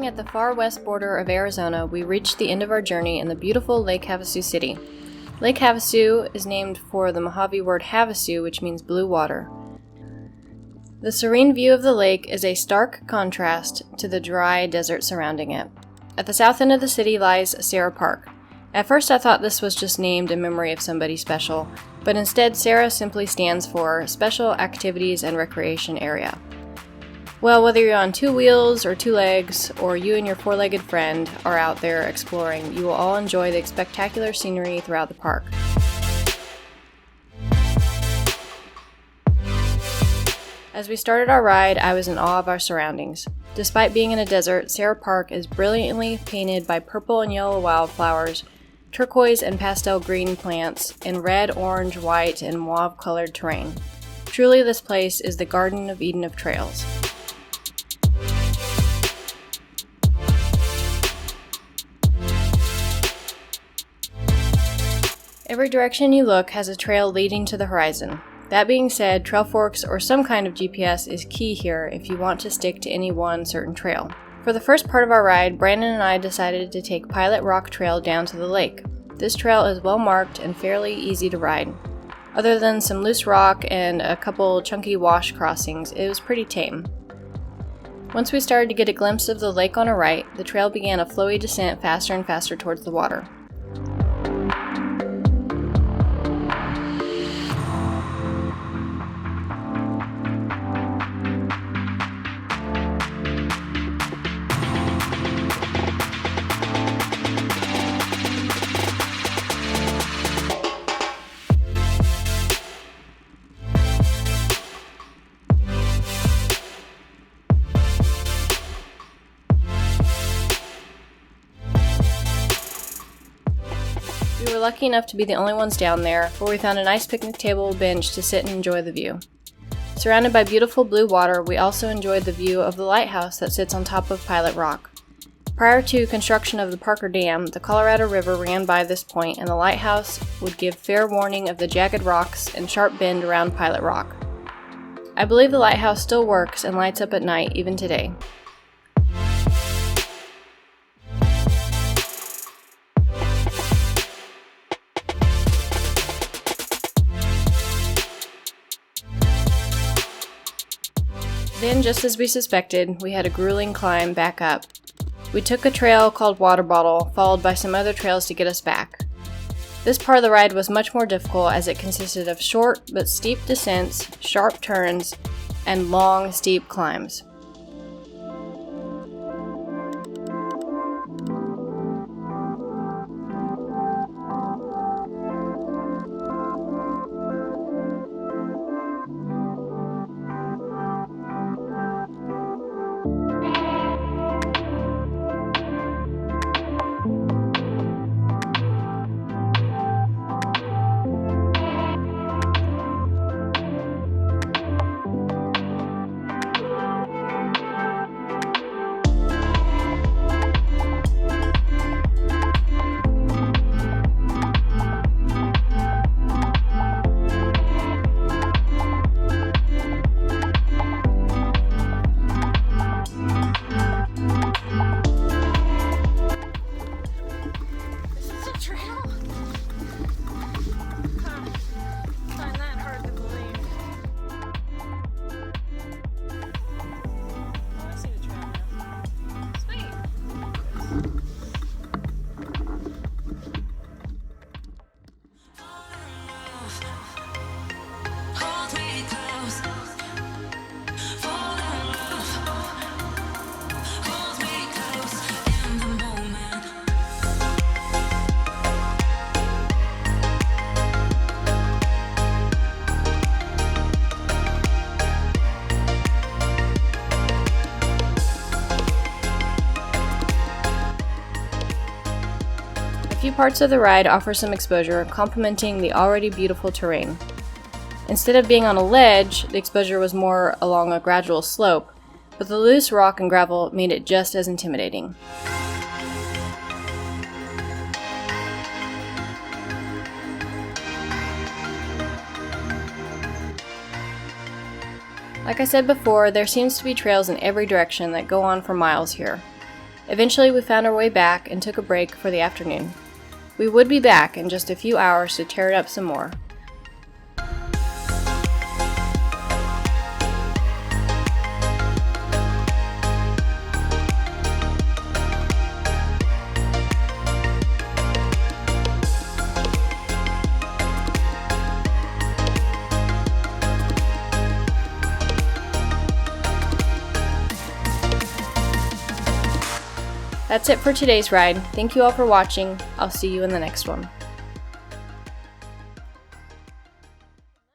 Arriving at the far west border of Arizona, we reached the end of our journey in the beautiful Lake Havasu City. Lake Havasu is named for the Mojave word Havasu, which means blue water. The serene view of the lake is a stark contrast to the dry desert surrounding it. At the south end of the city lies SARA Park. At first I thought this was just named in memory of somebody special, but instead SARA simply stands for Special Activities and Recreation Area. Well, whether you're on two wheels or two legs, or you and your four-legged friend are out there exploring, you will all enjoy the spectacular scenery throughout the park. As we started our ride, I was in awe of our surroundings. Despite being in a desert, SARA Park is brilliantly painted by purple and yellow wildflowers, turquoise and pastel green plants, and red, orange, white, and mauve-colored terrain. Truly, this place is the Garden of Eden of trails. Every direction you look has a trail leading to the horizon. That being said, trail forks or some kind of GPS is key here if you want to stick to any one certain trail. For the first part of our ride, Brandon and I decided to take Pilot Rock Trail down to the lake. This trail is well marked and fairly easy to ride. Other than some loose rock and a couple chunky wash crossings, it was pretty tame. Once we started to get a glimpse of the lake on our right, the trail began a flowy descent faster and faster towards the water. We were lucky enough to be the only ones down there, where we found a nice picnic table bench to sit and enjoy the view. Surrounded by beautiful blue water, we also enjoyed the view of the lighthouse that sits on top of Pilot Rock. Prior to construction of the Parker Dam, the Colorado River ran by this point, and the lighthouse would give fair warning of the jagged rocks and sharp bend around Pilot Rock. I believe the lighthouse still works and lights up at night even today. Then, just as we suspected, we had a grueling climb back up. We took a trail called Water Bottle, followed by some other trails to get us back. This part of the ride was much more difficult as it consisted of short but steep descents, sharp turns, and long, steep climbs. A few parts of the ride offer some exposure, complementing the already beautiful terrain. Instead of being on a ledge, the exposure was more along a gradual slope, but the loose rock and gravel made it just as intimidating. Like I said before, there seems to be trails in every direction that go on for miles here. Eventually we found our way back and took a break for the afternoon. We would be back in just a few hours to tear it up some more. That's it for today's ride. Thank you all for watching. I'll see you in the next one.